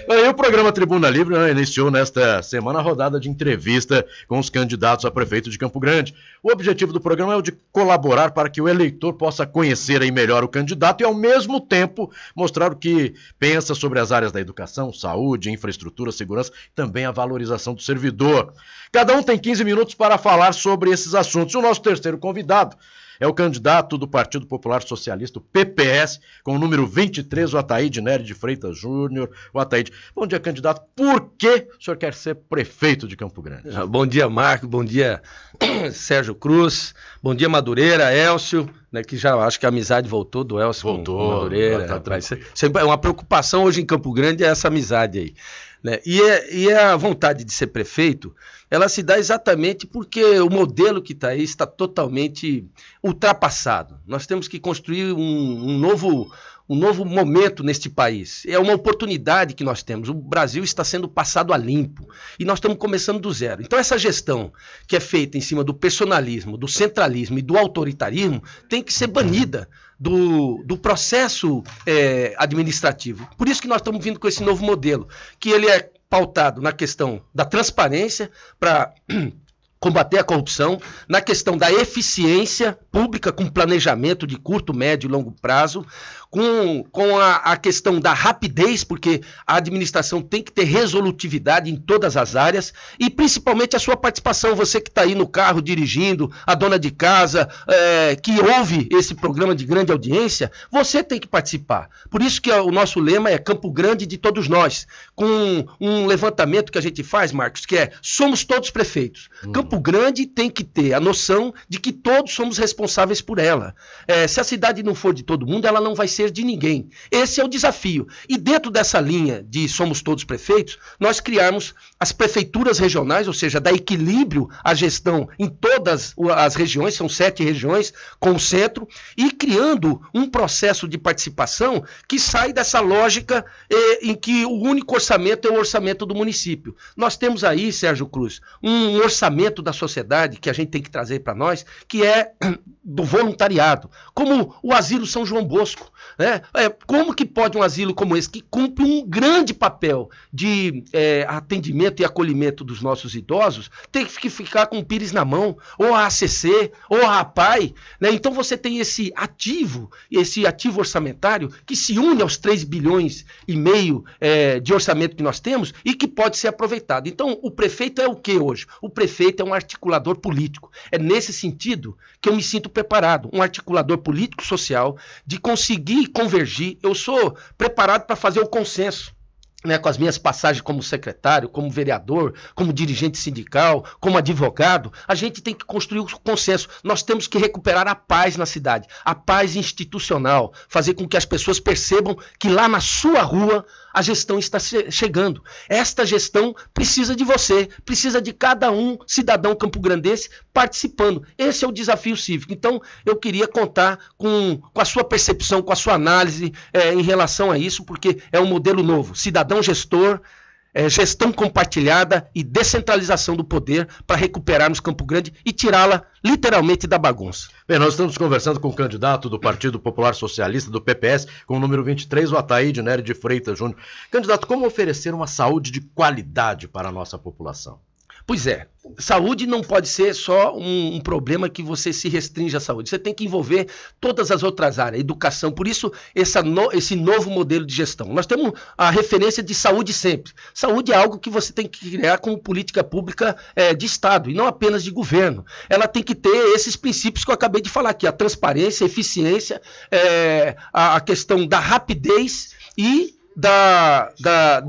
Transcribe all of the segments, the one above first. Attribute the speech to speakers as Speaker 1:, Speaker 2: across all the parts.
Speaker 1: E o programa Tribuna Livre iniciou nesta semana a rodada de entrevista com os candidatos a prefeito de Campo Grande. O objetivo do programa é o de colaborar para que o eleitor possa conhecer aí melhor o candidato e, ao mesmo tempo, mostrar o que pensa sobre as áreas da educação, saúde, infraestrutura, segurança e também a valorização do servidor. Cada um tem 15 minutos para falar sobre esses assuntos. E o nosso terceiro convidado é o candidato do Partido Popular Socialista, o PPS, com o número 23, o Ataíde Nery de Freitas Júnior. O Ataíde, bom dia, candidato. Por que o senhor quer ser prefeito de Campo Grande?
Speaker 2: Bom dia, Marco. Bom dia, Sérgio Cruz. Bom dia, Madureira, Elcio, né, que já acho que a amizade voltou do Elcio com Madureira. Sempre é uma preocupação hoje em Campo Grande é essa amizade aí. Né? E a vontade de ser prefeito, ela se dá exatamente porque o modelo que está aí está totalmente ultrapassado. Nós temos que construir um novo momento neste país. É uma oportunidade que nós temos. O Brasil está sendo passado a limpo e nós estamos começando do zero. Então essa gestão que é feita em cima do personalismo, do centralismo e do autoritarismo tem que ser banida do processo administrativo. Por isso que nós estamos vindo com esse novo modelo, que ele é pautado na questão da transparência para combater a corrupção, na questão da eficiência pública com planejamento de curto, médio e longo prazo, com a questão da rapidez, porque a administração tem que ter resolutividade em todas as áreas e principalmente a sua participação, você que está aí no carro dirigindo, a dona de casa, que ouve esse programa de grande audiência, você tem que participar. Por isso que o nosso lema é Campo Grande de todos nós, com um levantamento que a gente faz, Marcos, que é somos todos prefeitos. Campo Grande tem que ter a noção de que todos somos responsáveis por ela. Se a cidade não for de todo mundo, ela não vai ser de ninguém. Esse é o desafio. E dentro dessa linha de somos todos prefeitos, nós criamos as prefeituras regionais, ou seja, dá equilíbrio à gestão em todas as regiões, são 7 regiões com o centro, e criando um processo de participação que sai dessa lógica em que o único orçamento é o orçamento do município. Nós temos aí, Sérgio Cruz, um orçamento da sociedade que a gente tem que trazer para nós, que é do voluntariado, como o Asilo São João Bosco. Né? Como que pode um asilo como esse, que cumpre um grande papel de atendimento e acolhimento dos nossos idosos, ter que ficar com o pires na mão, ou a ACC, ou a APAI, né? Então você tem esse ativo orçamentário que se une aos 3,5 bilhões de orçamento que nós temos e que pode ser aproveitado. Então o prefeito é o que hoje? O prefeito é um articulador político. É nesse sentido que eu me sinto preparado, um articulador político-social, de conseguir convergir. Eu sou preparado para fazer o consenso, né, com as minhas passagens como secretário, como vereador, como dirigente sindical, como advogado. A gente tem que construir o consenso. Nós temos que recuperar a paz na cidade, a paz institucional, fazer com que as pessoas percebam que lá na sua rua a gestão está chegando. Esta gestão precisa de você, precisa de cada um cidadão campograndense participando. Esse é o desafio cívico. Então, eu queria contar com a sua percepção, com a sua análise em relação a isso, porque é um modelo novo. Cidadão gestor, gestão compartilhada e descentralização do poder para recuperarmos Campo Grande e tirá-la literalmente da bagunça.
Speaker 1: Bem, nós estamos conversando com o candidato do Partido Popular Socialista, do PPS, com o número 23, o Ataíde Nery de Freitas Júnior. Candidato, como oferecer uma saúde de qualidade para a nossa população?
Speaker 2: Pois é, saúde não pode ser só um problema que você se restringe à saúde. Você tem que envolver todas as outras áreas, educação. Por isso, esse novo modelo de gestão. Nós temos a referência de saúde sempre. Saúde é algo que você tem que criar como política pública de Estado, e não apenas de governo. Ela tem que ter esses princípios que eu acabei de falar aqui, a transparência, a eficiência, a questão da rapidez e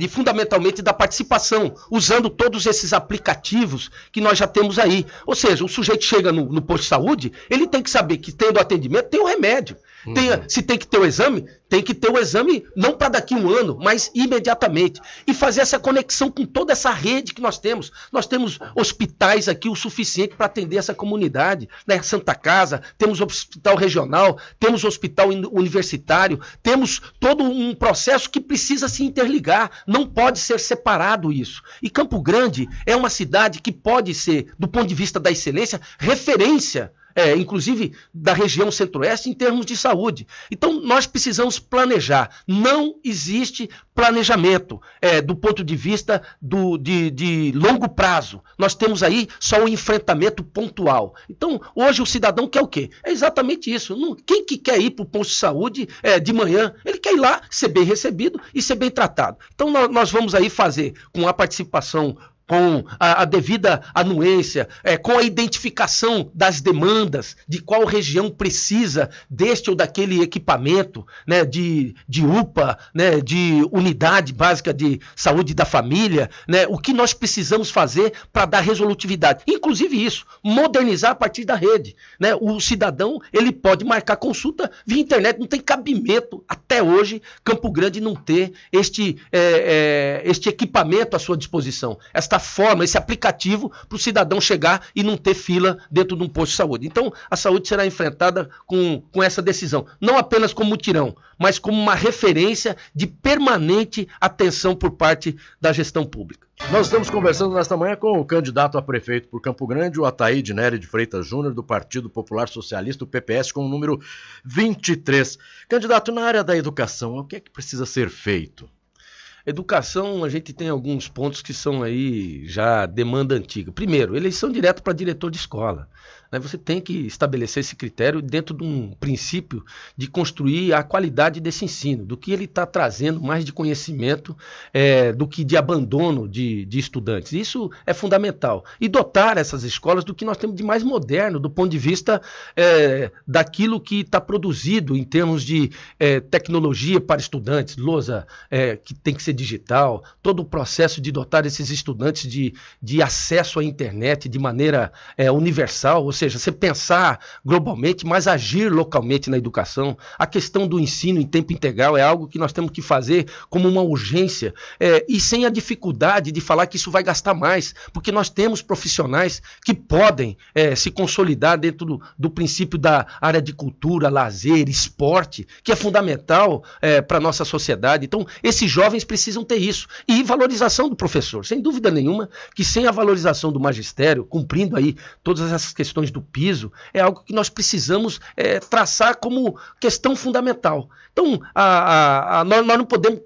Speaker 2: fundamentalmente da participação, usando todos esses aplicativos que nós já temos aí. Ou seja, o sujeito chega no posto de saúde, ele tem que saber que tendo atendimento tem o remédio. Se tem que ter o exame, tem que ter o exame não para daqui a 1 ano, mas imediatamente. E fazer essa conexão com toda essa rede que nós temos. Nós temos hospitais aqui o suficiente para atender essa comunidade, né? Santa Casa, temos hospital regional, temos hospital universitário, temos todo um processo que precisa se interligar, não pode ser separado isso. E Campo Grande é uma cidade que pode ser, do ponto de vista da excelência, referência inclusive da região centro-oeste, em termos de saúde. Então, nós precisamos planejar. Não existe planejamento do ponto de vista de longo prazo. Nós temos aí só um enfrentamento pontual. Então, hoje o cidadão quer o quê? É exatamente isso. Quem que quer ir para o posto de saúde de manhã? Ele quer ir lá, ser bem recebido e ser bem tratado. Então, nós vamos aí fazer com a participação, com a devida anuência, com a identificação das demandas, de qual região precisa deste ou daquele equipamento, né, de UPA, né, de unidade básica de saúde da família, né, o que nós precisamos fazer para dar resolutividade. Inclusive isso, modernizar a partir da rede. Né? O cidadão ele pode marcar consulta via internet, não tem cabimento até hoje Campo Grande não ter este equipamento à sua disposição, esta forma, esse aplicativo para o cidadão chegar e não ter fila dentro de um posto de saúde. Então, a saúde será enfrentada com essa decisão, não apenas como mutirão, mas como uma referência de permanente atenção por parte da gestão pública.
Speaker 1: Nós estamos conversando nesta manhã com o candidato a prefeito por Campo Grande, o Ataíde Nery de Freitas Júnior, do Partido Popular Socialista, o PPS, com o número 23. Candidato, na área da educação, o que é que precisa ser feito?
Speaker 2: Educação, a gente tem alguns pontos que são aí já demanda antiga. Primeiro, eleição direta para diretor de escola. Você tem que estabelecer esse critério dentro de um princípio de construir a qualidade desse ensino, do que ele está trazendo mais de conhecimento do que de abandono de estudantes. Isso é fundamental. E dotar essas escolas do que nós temos de mais moderno, do ponto de vista daquilo que está produzido em termos de tecnologia para estudantes, lousa que tem que ser digital, todo o processo de dotar esses estudantes de acesso à internet de maneira universal, ou seja, você pensar globalmente, mas agir localmente na educação. A questão do ensino em tempo integral é algo que nós temos que fazer como uma urgência e sem a dificuldade de falar que isso vai gastar mais, porque nós temos profissionais que podem se consolidar dentro do princípio da área de cultura, lazer, esporte, que é fundamental para a nossa sociedade. Então, esses jovens precisam ter isso. E valorização do professor, sem dúvida nenhuma, que sem a valorização do magistério, cumprindo aí todas essas questões do piso, é algo que nós precisamos traçar como questão fundamental. Então, nós não podemos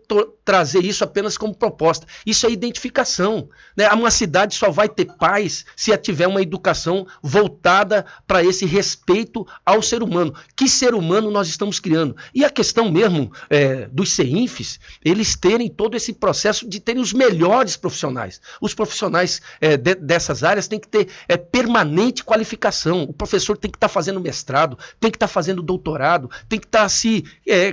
Speaker 2: trazer isso apenas como proposta. Isso é identificação. Né? Uma cidade só vai ter paz se tiver uma educação voltada para esse respeito ao ser humano. Que ser humano nós estamos criando? E a questão mesmo dos CEINFs, eles terem todo esse processo de terem os melhores profissionais. Os profissionais dessas áreas têm que ter permanente qualificação. O professor tem que estar fazendo mestrado, tem que estar fazendo doutorado, tem que estar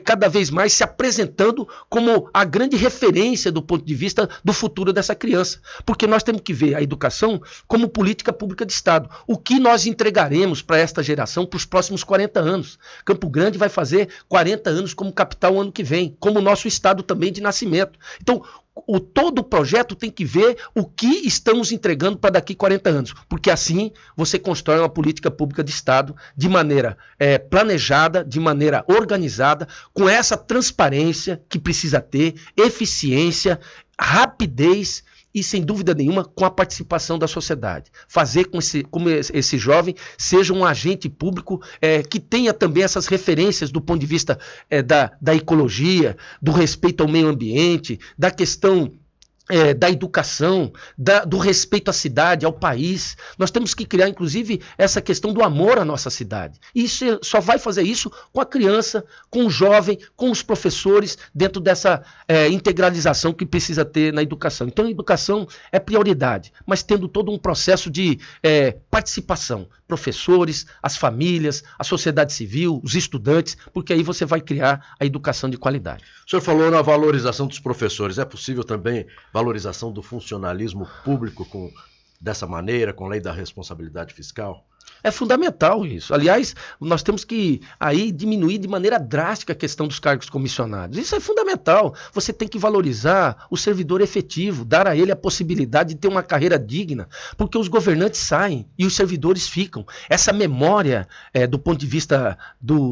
Speaker 2: cada vez mais se apresentando como a grande referência do ponto de vista do futuro dessa criança. Porque nós temos que ver a educação como política pública de Estado. O que nós entregaremos para esta geração para os próximos 40 anos? Campo Grande vai fazer 40 anos como capital o ano que vem, como o nosso estado também de nascimento. Então, todo o projeto tem que ver o que estamos entregando para daqui 40 anos, porque assim você constrói uma política pública de Estado de maneira planejada, de maneira organizada, com essa transparência que precisa ter, eficiência, rapidez e, sem dúvida nenhuma, com a participação da sociedade. Fazer com esse jovem seja um agente público que tenha também essas referências do ponto de vista da ecologia, do respeito ao meio ambiente, da questão da educação, do respeito à cidade, ao país. Nós temos que criar, inclusive, essa questão do amor à nossa cidade. E isso só vai fazer isso com a criança, com o jovem, com os professores, dentro dessa integralização que precisa ter na educação. Então, a educação é prioridade, mas tendo todo um processo de participação. Professores, as famílias, a sociedade civil, os estudantes, porque aí você vai criar a educação de qualidade.
Speaker 1: O senhor falou na valorização dos professores. É possível também valorização do funcionalismo público dessa maneira, com a lei da responsabilidade fiscal?
Speaker 2: É fundamental isso. Aliás, nós temos que aí diminuir de maneira drástica a questão dos cargos comissionados. Isso é fundamental. Você tem que valorizar o servidor efetivo, dar a ele a possibilidade de ter uma carreira digna, porque os governantes saem e os servidores ficam. Essa memória, do ponto de vista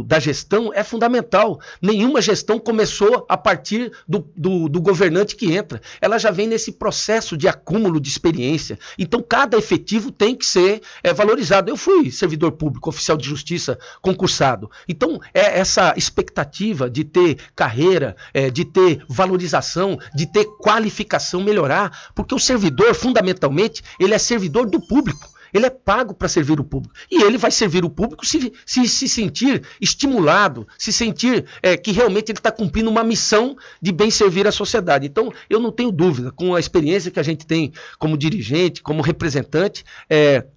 Speaker 2: da gestão, é fundamental. Nenhuma gestão começou a partir do governante que entra. Ela já vem nesse processo de acúmulo de experiência. Então, cada efetivo tem que ser valorizado. Eu fui servidor público, oficial de justiça, concursado. Então, essa expectativa de ter carreira, de ter valorização, de ter qualificação melhorar, porque o servidor, fundamentalmente, ele é servidor do público. Ele é pago para servir o público. E ele vai servir o público se sentir estimulado, se sentir que realmente ele está cumprindo uma missão de bem servir a sociedade. Então, eu não tenho dúvida, com a experiência que a gente tem como dirigente, como representante,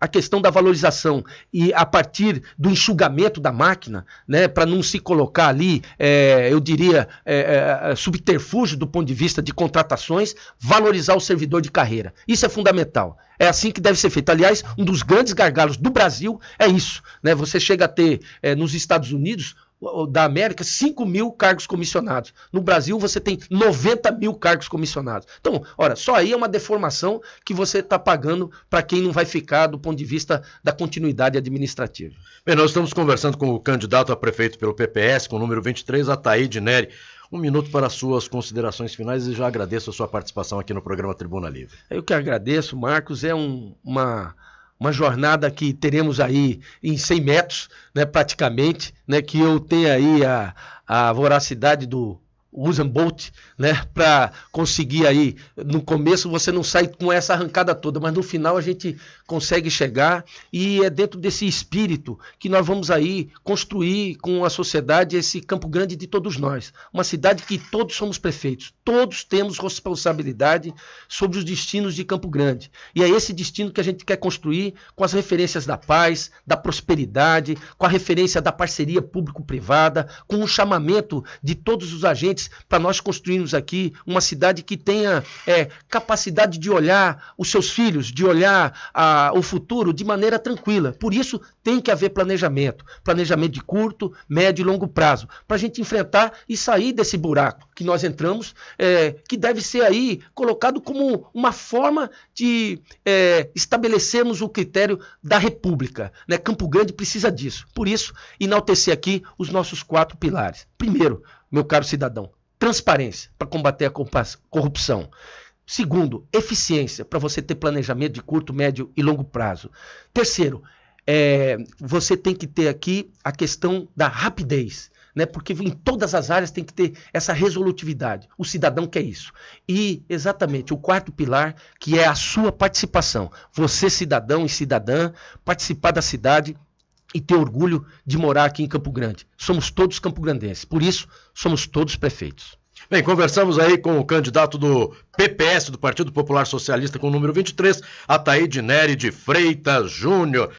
Speaker 2: a questão da valorização e a partir do enxugamento da máquina, né, para não se colocar ali, eu diria, subterfúgio do ponto de vista de contratações, valorizar o servidor de carreira. Isso é fundamental. É assim que deve ser feito. Aliás, um dos grandes gargalos do Brasil é isso, né? Você chega a ter, nos Estados Unidos da América, 5 mil cargos comissionados. No Brasil, você tem 90 mil cargos comissionados. Então, ora, só aí é uma deformação que você está pagando para quem não vai ficar do ponto de vista da continuidade administrativa.
Speaker 1: Bem, nós estamos conversando com o candidato a prefeito pelo PPS, com o número 23, Ataíde Nery. 1 minuto para as suas considerações finais e já agradeço a sua participação aqui no programa Tribuna Livre.
Speaker 2: Eu que agradeço, Marcos. É uma jornada que teremos aí em 100 metros, né, praticamente, né, que eu tenho aí a voracidade do Usain Bolt, né, para conseguir aí, no começo você não sai com essa arrancada toda, mas no final a gente consegue chegar e é dentro desse espírito que nós vamos aí construir com a sociedade esse Campo Grande de todos nós, uma cidade que todos somos prefeitos, todos temos responsabilidade sobre os destinos de Campo Grande, e é esse destino que a gente quer construir com as referências da paz, da prosperidade, com a referência da parceria público-privada, com o chamamento de todos os agentes para nós construirmos aqui uma cidade que tenha capacidade de olhar os seus filhos, de olhar o futuro de maneira tranquila. Por isso tem que haver planejamento de curto, médio e longo prazo, para a gente enfrentar e sair desse buraco que nós entramos, que deve ser aí colocado como uma forma de estabelecermos o critério da República, né? Campo Grande precisa disso. Por isso, enaltecer aqui os nossos 4 pilares. Primeiro, meu caro cidadão, transparência para combater a corrupção. Segundo, eficiência para você ter planejamento de curto, médio e longo prazo. Terceiro, você tem que ter aqui a questão da rapidez, né? Porque em todas as áreas tem que ter essa resolutividade. O cidadão quer isso. E exatamente o 4º pilar, que é a sua participação. Você, cidadão e cidadã, participar da cidade e ter orgulho de morar aqui em Campo Grande. Somos todos campograndenses, por isso somos todos prefeitos.
Speaker 1: Bem, conversamos aí com o candidato do PPS, do Partido Popular Socialista, com o número 23, Ataíde Nery de Freitas Júnior.